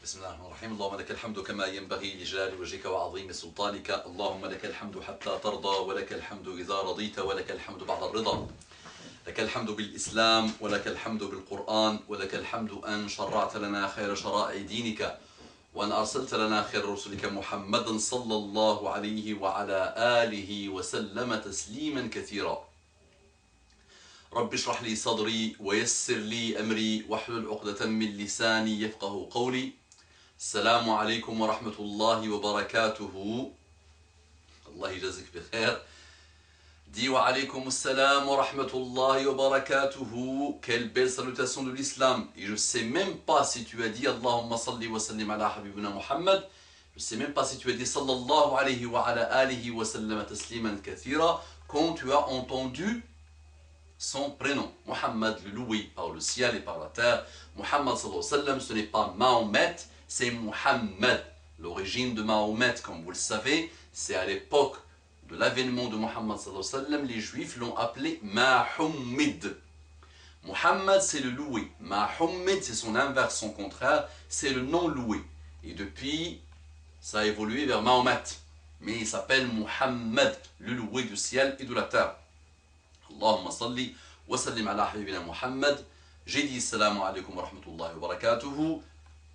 بسم الله الرحمن الرحيم. اللهم لك الحمد كما ينبغي لجلال وجهك وعظيم سلطانك. اللهم لك الحمد حتى ترضى، ولك الحمد إذا رضيت، ولك الحمد بعد الرضا. لك الحمد بالإسلام، ولك الحمد بالقرآن، ولك الحمد أن شرعت لنا خير شرائع دينك، وأن أرسلت لنا خير رسلك محمدا صلى الله عليه وعلى آله وسلم تسليما كثيرا. رب اشرح لي صدري ويسر لي أمري واحلل عقدة من لساني يفقه قولي. السلام عليكم ورحمة الله وبركاته. الله يجازيك بخير. Dis wa alaykoum salam wa rahmatullahi wa barakatuhu. Quelle belle salutation de l'islam. Et je ne sais même pas si tu as dit Allahumma salli wa sallim ala habibuna Muhammad. Je ne sais même pas si tu as dit sallallahu alayhi wa ala alihi wa sallam tasliman kathira quand tu as entendu son prénom. Muhammad, le loué par le ciel et par la terre. Muhammad sallallahu alayhi wa sallam, ce n'est pas Mahomet, c'est Muhammad. L'origine de Mahomet, comme vous le savez, c'est à l'époque de l'avènement de Muhammad sallallahu alayhi wa sallam, les juifs l'ont appelé Mahommid. Muhammad, c'est le loué. Mahommid, c'est son inverse, son contraire, c'est le non loué. Et depuis, ça a évolué vers Mahomet. Mais il s'appelle Muhammad, le loué du ciel et de la terre. Allahumma salli wa sallim ala habibina Muhammad. J'ai dit salam alaykum wa rahmatullahi wa barakatuhu.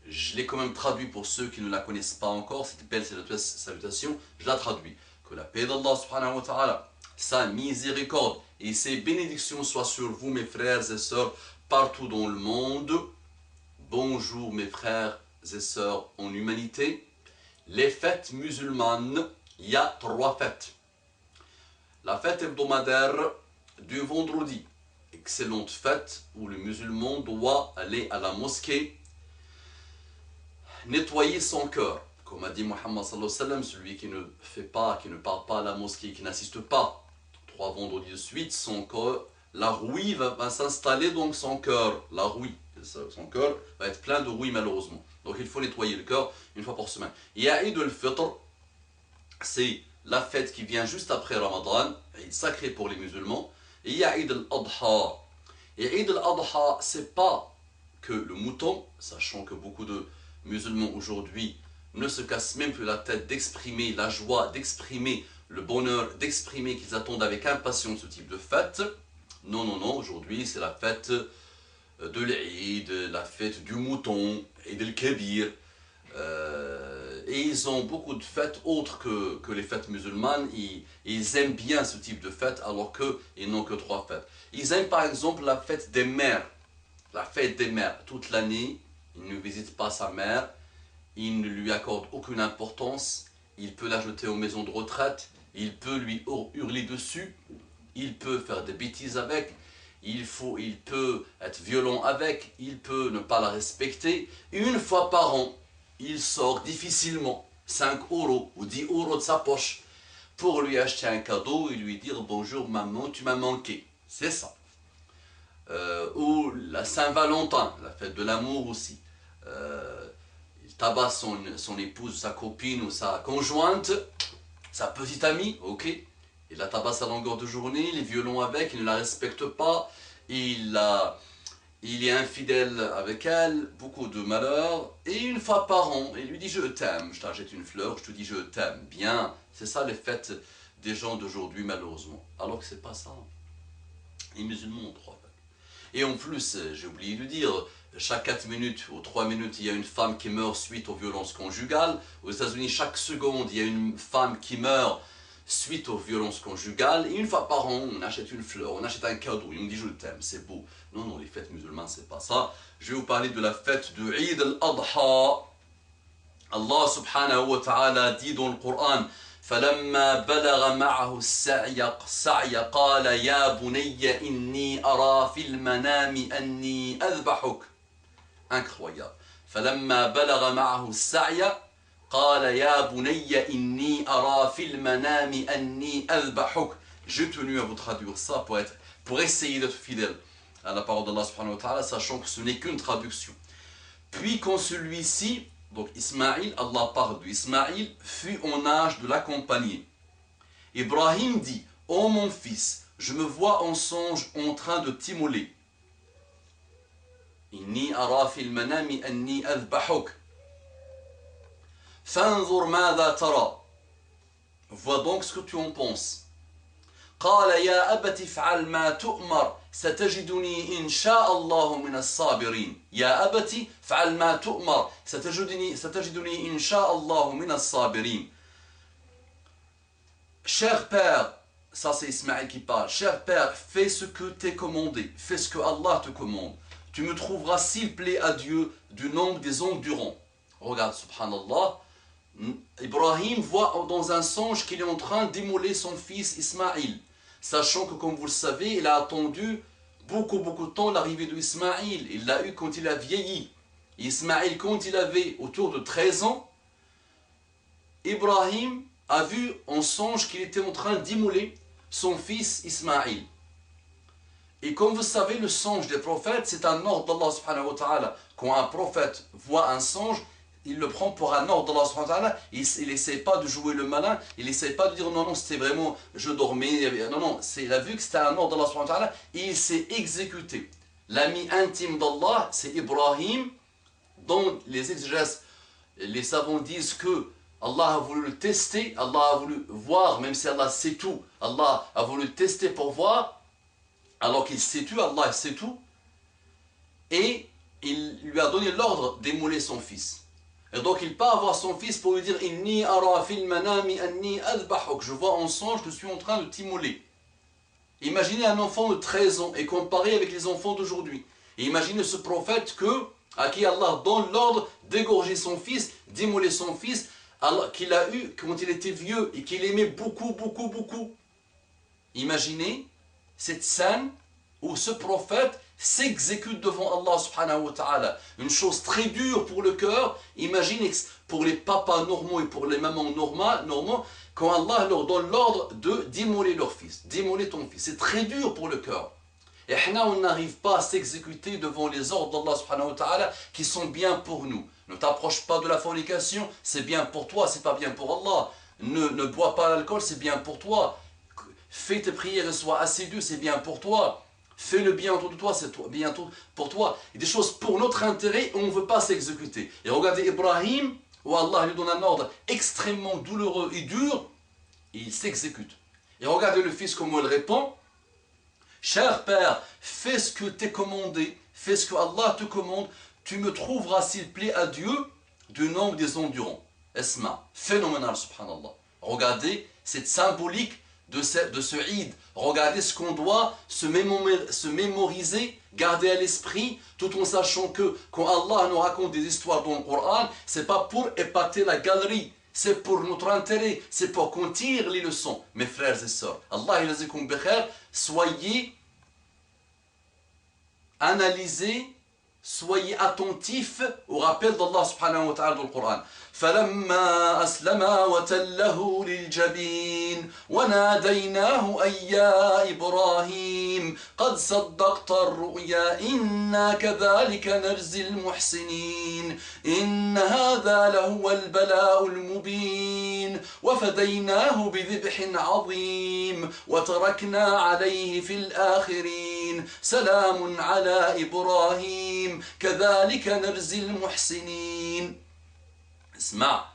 Je l'ai quand même traduit pour ceux qui ne la connaissent pas encore, cette belle salutation, je la traduis. Que la paix d'Allah subhanahu wa ta'ala, sa miséricorde et ses bénédictions soient sur vous mes frères et sœurs partout dans le monde. Bonjour mes frères et sœurs en humanité. Les fêtes musulmanes, il y a 3 fêtes. La fête hebdomadaire du vendredi, excellente fête où le musulman doit aller à la mosquée, nettoyer son cœur. Comme a dit Muhammad sallallahu alayhi wa sallam, celui qui ne fait pas, qui ne part pas à la mosquée, qui n'assiste pas 3 vendredis de suite, son cœur, la rouille va s'installer dans son cœur. La rouille, son cœur va être plein de rouille malheureusement. Donc il faut nettoyer le cœur une fois par semaine. Il y a Eid al-Fitr, c'est la fête qui vient juste après Ramadan, Eid sacré pour les musulmans. Et il y a Eid al-Adha. Et Eid al-Adha, c'est pas que le mouton, sachant que beaucoup de musulmans aujourd'hui ne se cassent même plus la tête d'exprimer la joie, d'exprimer le bonheur, d'exprimer qu'ils attendent avec impatience ce type de fête. Non, non, non, aujourd'hui c'est la fête de l'Eid, la fête du mouton, Eid al-Kabir. Et ils ont beaucoup de fêtes autres que les fêtes musulmanes. Ils aiment bien ce type de fête alors qu'ils n'ont que 3 fêtes. Ils aiment par exemple la fête des mères. La fête des mères. Toute l'année, il ne visite pas sa mère. Il ne lui accorde aucune importance, il peut la jeter aux maisons de retraite, il peut lui hurler dessus, il peut faire des bêtises avec, il peut être violent avec, il peut ne pas la respecter. Une fois par an, il sort difficilement 5 € ou 10 € de sa poche pour lui acheter un cadeau et lui dire « Bonjour maman, tu m'as manqué ». C'est ça. Ou la Saint-Valentin, la fête de l'amour aussi. Tabasse son épouse, sa copine ou sa conjointe, sa petite amie, ok. Il la tabasse à longueur de journée, il est violent avec, il ne la respecte pas, il est infidèle avec elle, beaucoup de malheur. Et une fois par an, il lui dit je t'aime, je t'achète une fleur, je te dis je t'aime. Bien, c'est ça les fêtes des gens d'aujourd'hui malheureusement. Alors que c'est pas ça. Les musulmans ont 3 fêtes. Et en plus, j'ai oublié de dire, chaque 4 minutes ou 3 minutes, il y a une femme qui meurt suite aux violences conjugales. Aux États-Unis, chaque seconde, il y a une femme qui meurt suite aux violences conjugales. Et une fois par an, on achète une fleur, on achète un cadeau et on dit je t'aime, c'est beau. Non, non, les fêtes musulmanes, c'est pas ça. Je vais vous parler de la fête de Eid al-Adha. Allah subhanahu wa ta'ala dit dans le Coran, فلما بلغ معه السعي قال يا بني إني أرى في المنام أني أذبحك. Incroyable. فلما بلغ معه السعي قال يا بني إني أرى في المنام أني أذبحك. J'ai tenu à vous traduire ça pour essayer d'être fidèle à la parole d'Allah subhanahu wa ta'ala, sachant que ce n'est qu'une traduction. Puis quand celui-ci, donc Ismaïl, Allah parle d'Ismaïl, fut en âge de l'accompagner. Ibrahim dit, ô mon fils, je me vois en songe en train de t'immoler. Inni ara fil manami anni adbahuk. فانظر ماذا ترى. Vois donc ce que tu en penses. قال يا أبت افعل ما تؤمر ستجدني إن شاء الله من الصابرين. يا أبت افعل ما تؤمر ستجدني إن شاء الله من الصابرين. Cher père, ça c'est Ismaël qui parle, cher père, fais ce que t'est commandé, fais ce que Allah te commande. Tu me trouveras s'il plaît à Dieu du nombre des endurants. Regarde, subhanallah, Ibrahim voit dans un songe qu'il est en train d'immoler son fils Ismaïl, sachant que, comme vous le savez, il a attendu beaucoup de temps l'arrivée d'Ismaïl. Il l'a eu quand il a vieilli. Ismaïl, quand il avait autour de 13 ans, Ibrahim a vu en songe qu'il était en train d'immoler son fils Ismaïl. Et comme vous savez, le songe des prophètes, c'est un ordre d'Allah subhanahu wa ta'ala. Quand un prophète voit un songe, il le prend pour un ordre d'Allah subhanahu wa ta'ala. Il n'essaie pas de jouer le malin, il n'essaie pas de dire non, c'était vraiment, je dormais. Non, il a vu que c'était un ordre d'Allah subhanahu wa ta'ala et il s'est exécuté. L'ami intime d'Allah, c'est Ibrahim, dont les exégèses, les savants disent que Allah a voulu le tester, Allah a voulu voir, même si Allah sait tout, Allah a voulu le tester pour voir. Alors qu'il sait tout, Allah sait tout, et il lui a donné l'ordre d'immoler son fils. Et donc il part voir son fils pour lui dire Inni ara fil manami anni adbahuk. Je vois en songe que je suis en train de t'immoler. Imaginez un enfant de 13 ans et comparé avec les enfants d'aujourd'hui. Et imaginez ce prophète à qui Allah donne l'ordre d'égorger son fils, d'immoler son fils, qu'il a eu quand il était vieux et qu'il aimait beaucoup. Imaginez cette scène où ce prophète s'exécute devant Allah subhanahu wa ta'ala. Une chose très dure pour le cœur. Imaginez pour les papas normaux et pour les mamans normaux, quand Allah leur donne l'ordre d'immoler leur fils, d'immoler ton fils. C'est très dur pour le cœur. Et on n'arrive pas à s'exécuter devant les ordres d'Allah subhanahu wa ta'ala qui sont bien pour nous. Ne t'approche pas de la fornication, c'est bien pour toi, c'est pas bien pour Allah. Ne bois pas l'alcool, c'est bien pour toi. Fais tes prières et sois assidu, c'est bien pour toi. Fais le bien autour de toi, c'est bien pour toi. Et des choses pour notre intérêt, on ne veut pas s'exécuter. Et regardez Ibrahim, où Allah lui donne un ordre extrêmement douloureux et dur, et il s'exécute. Et regardez le fils comment il répond. Cher père, fais ce que t'es commandé, fais ce que Allah te commande, tu me trouveras s'il plaît à Dieu du nombre des endurants. Esma, phénoménal subhanallah. Regardez cette symbolique de ce Eid. Regardez ce qu'on doit se mémoriser, garder à l'esprit, tout en sachant que quand Allah nous raconte des histoires dans le Coran, c'est pas pour épater la galerie, c'est pour notre intérêt, c'est pour qu'on tire les leçons, mes frères et sœurs. Allah ilazikum bikhair, soyez analysés, soyez attentifs au rappel d'Allah subhanahu wa ta'ala dans le Coran. فلما أسلما وتله للجبين وناديناه أي يا إبراهيم قد صدقت الرؤيا إنا كذلك نجزي المحسنين إن هذا لهو البلاء المبين وفديناه بذبح عظيم وتركنا عليه في الآخرين سلام على إبراهيم كذلك نجزي المحسنين. Isma,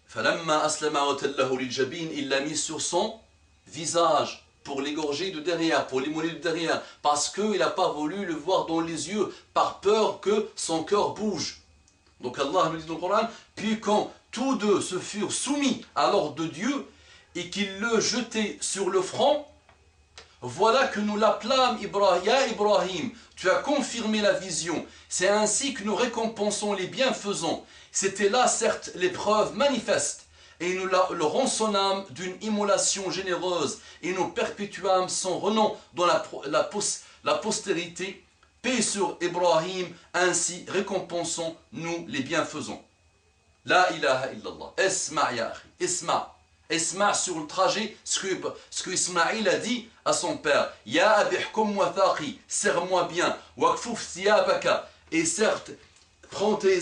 falamma aslama wa tallahu lil jabin, il l'a mis sur son visage pour l'égorger de derrière, pour l'immoler de derrière, parce qu'il n'a pas voulu le voir dans les yeux, par peur que son cœur bouge. Donc Allah nous dit dans le Coran, puis quand tous deux se furent soumis à l'ordre de Dieu et qu'il le jetait sur le front, voilà que nous l'appelâmes Ibrahim, tu as confirmé la vision. C'est ainsi que nous récompensons les bienfaisants. C'était là, certes, l'épreuve manifeste. Et nous le rançonnâmes d'une immolation généreuse. Et nous perpétuâmes son renom dans la postérité. Paix sur Ibrahim, ainsi récompensons-nous les bienfaisants. La ilaha illallah. Esma ya akhi. Esma sur le trajet, ce que Ismaïl a dit à son père. Ya abihkum wa thaqi, serre-moi bien. Wakfuf thiyabaka. Et certes, prends tes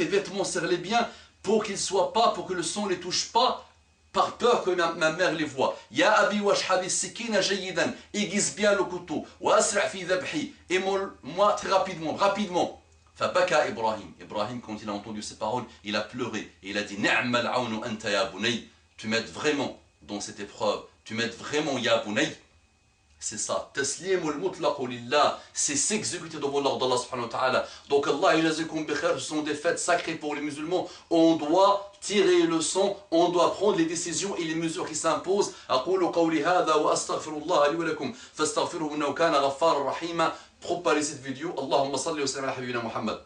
vêtements, serre-les bien pour qu'ils soient pas, pour que le sang ne les touche pas, par peur que ma mère les voie. Ya abi washhabi sikina jayidan, aiguise bien le couteau. Wa asra fi dhabhi, et moi très rapidement. فبكى إبراهيم. Ibrahim, quand il a entendu ces paroles, il a pleuré. Et il a dit نعم العون أنت يا بني. Tu m'aides vraiment dans cette épreuve. Tu m'aides vraiment يا بني. C'est ça. تسليم المطلق لله. C'est s'exécuter devant l'ordre d'Allah subhanahu wa ta'ala. Donc Allah yajazikum bi khair, ce sont des fêtes sacrées pour les musulmans. On doit tirer le son, on doit prendre les décisions et les mesures qui s'imposent. أقول قولي هذا وأستغفر الله لي ولكم فاستغفروه إنه كان غفارا رحيما. Propagez cette vidéo. Allahumma salli wa sallam ala habibina Muhammad.